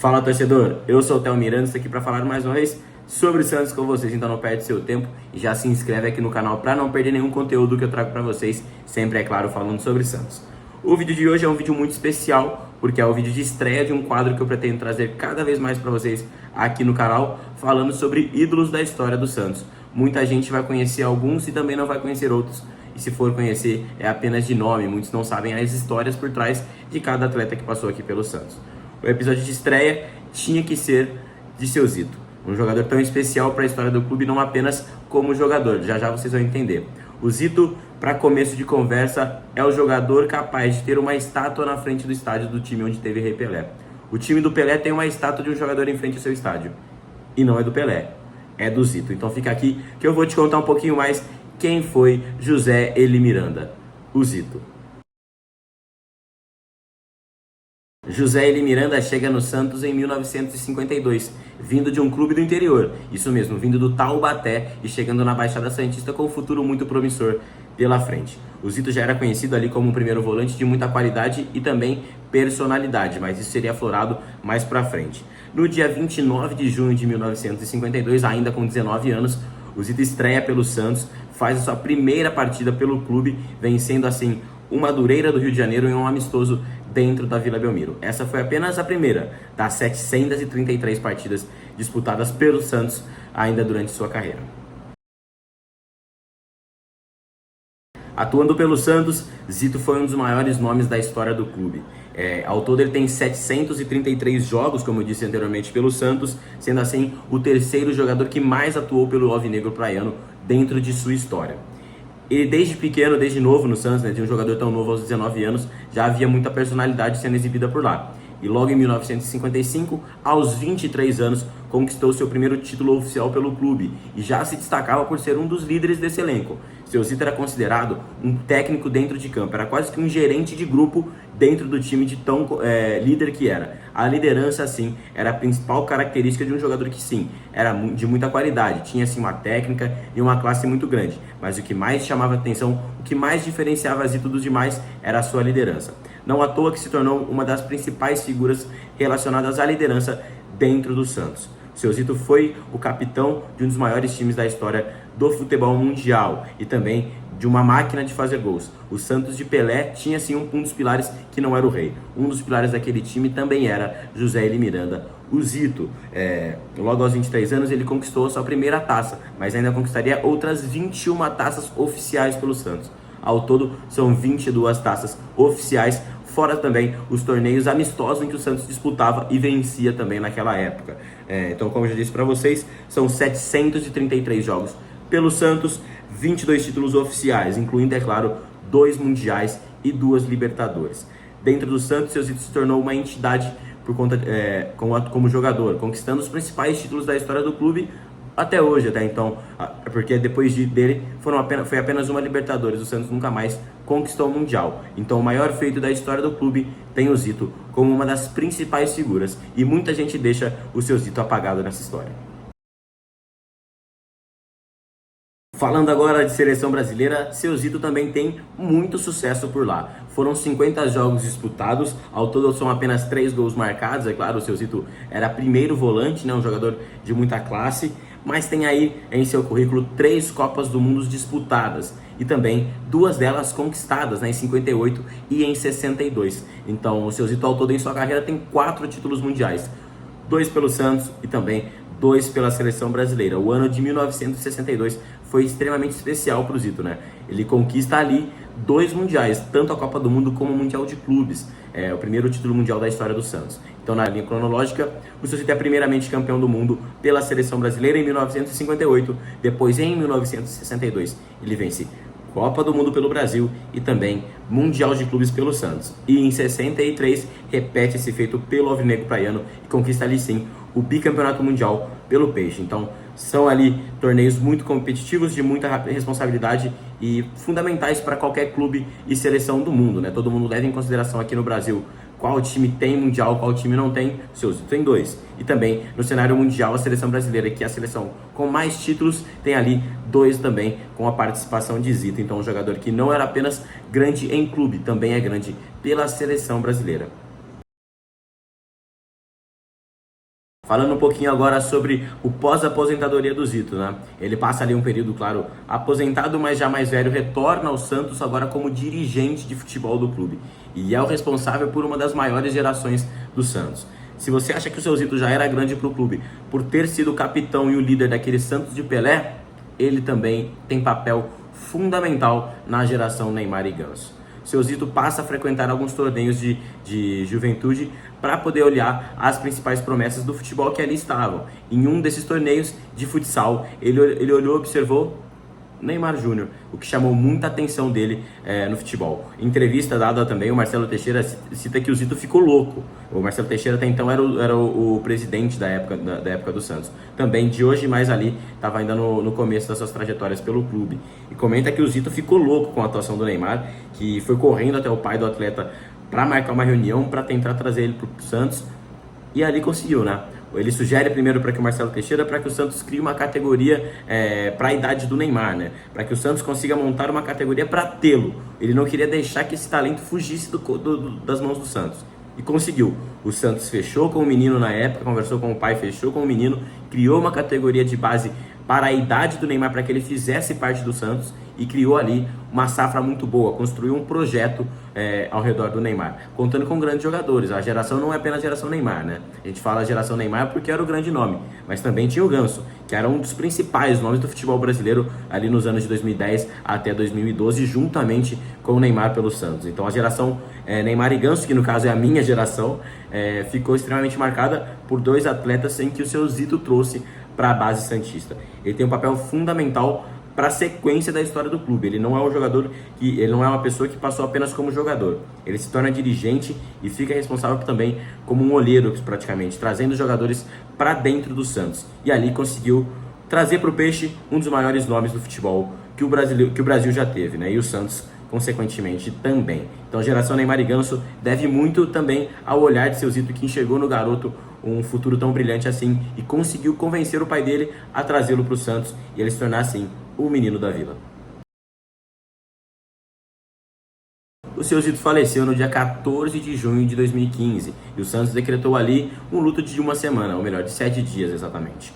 Fala, torcedor, eu sou o Theo Miranda, estou aqui para falar mais uma vez sobre o Santos com vocês, então não perde seu tempo e já se inscreve aqui no canal para não perder nenhum conteúdo que eu trago para vocês, sempre é claro falando sobre Santos. O vídeo de hoje é um vídeo muito especial, porque é o vídeo de estreia de um quadro que eu pretendo trazer cada vez mais para vocês aqui no canal, falando sobre ídolos da história do Santos. Muita gente vai conhecer alguns e também não vai conhecer outros, e se for conhecer é apenas de nome, muitos não sabem as histórias por trás de cada atleta que passou aqui pelo Santos. O episódio de estreia tinha que ser de Seu Zito, um jogador tão especial para a história do clube, não apenas como jogador, já já vocês vão entender. O Zito, para começo de conversa, é o jogador capaz de ter uma estátua na frente do estádio do time onde teve Rei Pelé. O time do Pelé tem uma estátua de um jogador em frente ao seu estádio, e não é do Pelé, é do Zito. Então fica aqui que eu vou te contar um pouquinho mais quem foi José Eli Miranda, o Zito. José Eli Miranda chega no Santos em 1952, vindo de um clube do interior, isso mesmo, vindo do Taubaté e chegando na Baixada Santista com um futuro muito promissor pela frente. O Zito já era conhecido ali como um primeiro volante de muita qualidade e também personalidade, mas isso seria aflorado mais pra frente. No dia 29 de junho de 1952, ainda com 19 anos, o Zito estreia pelo Santos, faz a sua primeira partida pelo clube, vencendo assim o Madureira do Rio de Janeiro em um amistoso dentro da Vila Belmiro. Essa foi apenas a primeira das 733 partidas disputadas pelo Santos ainda durante sua carreira. Atuando pelo Santos, Zito foi um dos maiores nomes da história do clube. Ao todo ele tem 733 jogos, como eu disse anteriormente, pelo Santos, sendo assim o terceiro jogador que mais atuou pelo Alvinegro Praiano dentro de sua história. Ele desde pequeno, desde novo no Santos, né, de um jogador tão novo aos 19 anos, já havia muita personalidade sendo exibida por lá. E logo em 1955, aos 23 anos, conquistou seu primeiro título oficial pelo clube e já se destacava por ser um dos líderes desse elenco. Seu Zito era considerado um técnico dentro de campo, era quase que um gerente de grupo dentro do time de tão líder que era. A liderança, sim, era a principal característica de um jogador que, sim, era de muita qualidade, tinha, sim, uma técnica e uma classe muito grande. Mas o que mais chamava atenção, o que mais diferenciava Zito dos demais era a sua liderança. Não à toa que se tornou uma das principais figuras relacionadas à liderança dentro do Santos. O seu Zito foi o capitão de um dos maiores times da história do futebol mundial e também de uma máquina de fazer gols. O Santos de Pelé tinha sim um dos pilares que não era o rei. Um dos pilares daquele time também era José Eli Miranda, o Zito. Logo aos 23 anos ele conquistou a sua primeira taça, mas ainda conquistaria outras 21 taças oficiais pelo Santos. Ao todo são 22 taças oficiais, fora também os torneios amistosos em que o Santos disputava e vencia também naquela época. Então, como eu já disse para vocês, são 733 jogos pelo Santos, 22 títulos oficiais, incluindo, é claro, 2 mundiais e 2 Libertadores. Dentro do Santos, seu Zito se tornou uma entidade por conta, como jogador, conquistando os principais títulos da história do clube até hoje, até então, porque depois dele foi apenas uma Libertadores, o Santos nunca mais conquistou o Mundial. Então o maior feito da história do clube tem o Zito como uma das principais figuras, e muita gente deixa o seu Zito apagado nessa história. Falando agora de seleção brasileira, seu Zito também tem muito sucesso por lá. Foram 50 jogos disputados, ao todo são apenas 3 gols marcados. É claro, o seu Zito era primeiro volante, né, um jogador de muita classe, mas tem aí em seu currículo 3 Copas do Mundo disputadas e também 2 delas conquistadas, né, em 58 e em 62. Então o seu Zito ao todo em sua carreira tem 4 títulos mundiais, 2 pelo Santos e também 2 pela seleção brasileira. O ano de 1962 foi extremamente especial para o Zito, né? Ele conquista ali 2 mundiais, tanto a Copa do Mundo como o Mundial de Clubes, o primeiro título mundial da história do Santos. Então, na linha cronológica, o seu Zito é primeiramente campeão do mundo pela seleção brasileira em 1958, depois em 1962 ele vence Copa do Mundo pelo Brasil e também Mundial de Clubes pelo Santos. E em 63 repete esse feito pelo Alvinegro Praiano e conquista ali sim o bicampeonato mundial pelo Peixe. Então são ali torneios muito competitivos, de muita responsabilidade e fundamentais para qualquer clube e seleção do mundo, né? Todo mundo leva em consideração aqui no Brasil qual time tem mundial, qual time não tem. O seu Zito tem 2. E também no cenário mundial a seleção brasileira, que é a seleção com mais títulos, tem ali 2 também com a participação de Zito. Então um jogador que não era apenas grande em clube, também é grande pela seleção brasileira. Falando um pouquinho agora sobre o pós-aposentadoria do Zito, né? Ele passa ali um período, claro, aposentado, mas já mais velho, retorna ao Santos agora como dirigente de futebol do clube. E é o responsável por uma das maiores gerações do Santos. Se você acha que o seu Zito já era grande para o clube por ter sido o capitão e o líder daquele Santos de Pelé, ele também tem papel fundamental na geração Neymar e Ganso. Seu Zito passa a frequentar alguns torneios de juventude para poder olhar as principais promessas do futebol que ali estavam. Em um desses torneios de futsal, ele olhou e observou Neymar Júnior, o que chamou muita atenção dele no futebol. Em entrevista dada também, o Marcelo Teixeira cita que o Zito ficou louco. O Marcelo Teixeira até então era o presidente da época do Santos. Também de hoje mais ali, estava ainda no começo das suas trajetórias pelo clube. E comenta que o Zito ficou louco com a atuação do Neymar, que foi correndo até o pai do atleta para marcar uma reunião, para tentar trazer ele para o Santos. E ali conseguiu, né? Ele sugere primeiro para que o Marcelo Teixeira, para que o Santos crie uma categoria para a idade do Neymar, né? Para que o Santos consiga montar uma categoria para tê-lo. Ele não queria deixar que esse talento fugisse das mãos do Santos. E conseguiu. O Santos fechou com o menino na época, conversou com o pai, fechou com o menino, criou uma categoria de base para a idade do Neymar, para que ele fizesse parte do Santos, e criou ali uma safra muito boa, construiu um projeto ao redor do Neymar, contando com grandes jogadores. A geração não é apenas a geração Neymar, né? A gente fala a geração Neymar porque era o grande nome, mas também tinha o Ganso, que era um dos principais nomes do futebol brasileiro ali nos anos de 2010 até 2012, juntamente com o Neymar pelo Santos. Então a geração Neymar e Ganso, que no caso é a minha geração, ficou extremamente marcada por dois atletas em que o seu Zito trouxe para a base santista. Ele tem um papel fundamental para a sequência da história do clube. Ele não é um jogador ele não é uma pessoa que passou apenas como jogador. Ele se torna dirigente e fica responsável também como um olheiro, praticamente, trazendo jogadores para dentro do Santos. E ali conseguiu trazer para o Peixe um dos maiores nomes do futebol que o Brasil já teve, né? E o Santos, consequentemente, também. Então a geração Neymar e Ganso deve muito também ao olhar de seu Zito, que enxergou no garoto um futuro tão brilhante assim e conseguiu convencer o pai dele a trazê-lo para o Santos e ele se tornar assim o menino da vila. O seu Zito faleceu no dia 14 de junho de 2015 e o Santos decretou ali um luto de uma semana, ou melhor, de 7 dias exatamente.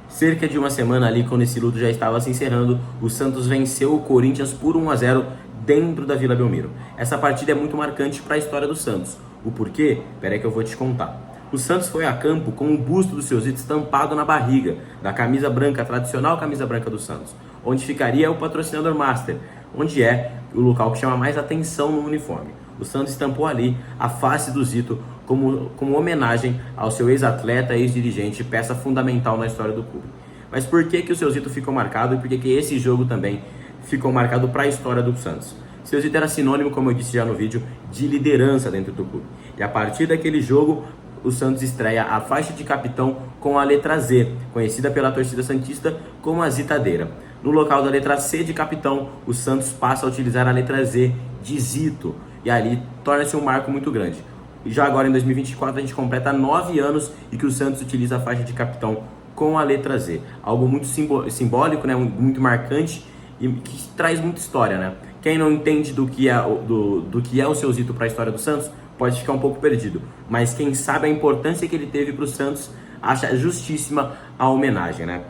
Cerca de uma semana ali, quando esse luto já estava se encerrando, o Santos venceu o Corinthians por 1-0 dentro da Vila Belmiro. Essa partida é muito marcante para a história do Santos. O porquê? Peraí que eu vou te contar. O Santos foi a campo com o busto do seu Zito estampado na barriga da camisa branca, a tradicional camisa branca do Santos, onde ficaria o patrocinador master, onde é o local que chama mais atenção no uniforme. O Santos estampou ali a face do Zito como homenagem ao seu ex-atleta, ex-dirigente, peça fundamental na história do clube. Mas por que o seu Zito ficou marcado e por que esse jogo também ficou marcado para a história do Santos? Seu Zito era sinônimo, como eu disse já no vídeo, de liderança dentro do clube. E a partir daquele jogo, o Santos estreia a faixa de capitão com a letra Z, conhecida pela torcida santista como a Zitadeira. No local da letra C de capitão, o Santos passa a utilizar a letra Z de Zito, e ali torna-se um marco muito grande. E já agora em 2024 a gente completa 9 anos e que o Santos utiliza a faixa de capitão com a letra Z. Algo muito simbólico, né? Muito marcante e que traz muita história, né? Quem não entende do que é o seu Zito para a história do Santos pode ficar um pouco perdido, mas quem sabe a importância que ele teve para o Santos acha justíssima a homenagem, né?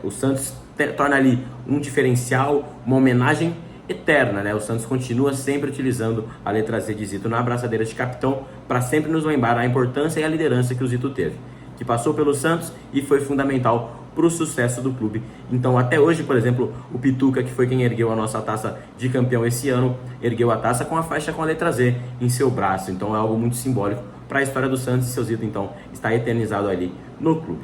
O Santos torna ali um diferencial, uma homenagem eterna, né? O Santos continua sempre utilizando a letra Z de Zito na abraçadeira de capitão para sempre nos lembrar a importância e a liderança que o Zito teve, que passou pelo Santos e foi fundamental para o sucesso do clube. Então até hoje, por exemplo, o Pituca, que foi quem ergueu a nossa taça de campeão esse ano, ergueu a taça com a faixa com a letra Z em seu braço. Então é algo muito simbólico para a história do Santos e seu Zito então está eternizado ali no clube.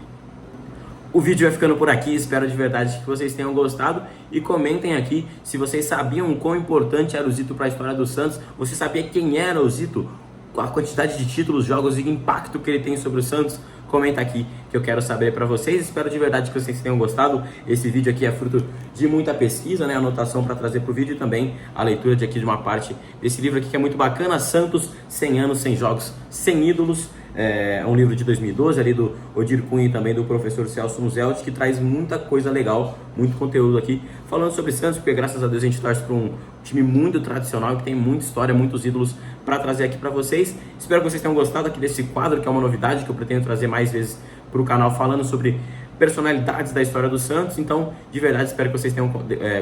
O vídeo vai ficando por aqui, espero de verdade que vocês tenham gostado e comentem aqui se vocês sabiam o quão importante era o Zito para a história do Santos. Você sabia quem era o Zito? A quantidade de títulos, jogos e impacto que ele tem sobre o Santos? Comenta aqui que eu quero saber para vocês. Espero de verdade que vocês tenham gostado. Esse vídeo aqui é fruto de muita pesquisa, né? Anotação para trazer para o vídeo e também a leitura de uma parte desse livro aqui que é muito bacana, Santos, 100 anos, 100 jogos, 100 ídolos. É um livro de 2012 ali do Odir Cunha e também do professor Celso Muzelti, que traz muita coisa legal, muito conteúdo aqui falando sobre Santos, porque graças a Deus a gente torce para um time muito tradicional que tem muita história, muitos ídolos para trazer aqui para vocês. Espero que vocês tenham gostado aqui desse quadro, que é uma novidade que eu pretendo trazer mais vezes para o canal falando sobre personalidades da história do Santos. Então, de verdade, espero que vocês tenham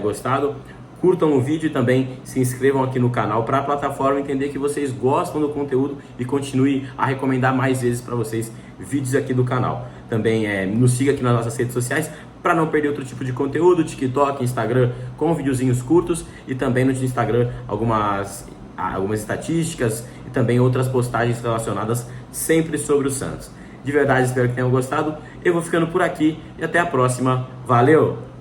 gostado. Curtam o vídeo e também se inscrevam aqui no canal para a plataforma entender que vocês gostam do conteúdo e continue a recomendar mais vezes para vocês vídeos aqui do canal. Também nos siga aqui nas nossas redes sociais para não perder outro tipo de conteúdo, TikTok, Instagram, com videozinhos curtos, e também no Instagram algumas estatísticas e também outras postagens relacionadas sempre sobre o Santos. De verdade, espero que tenham gostado. Eu vou ficando por aqui e até a próxima. Valeu!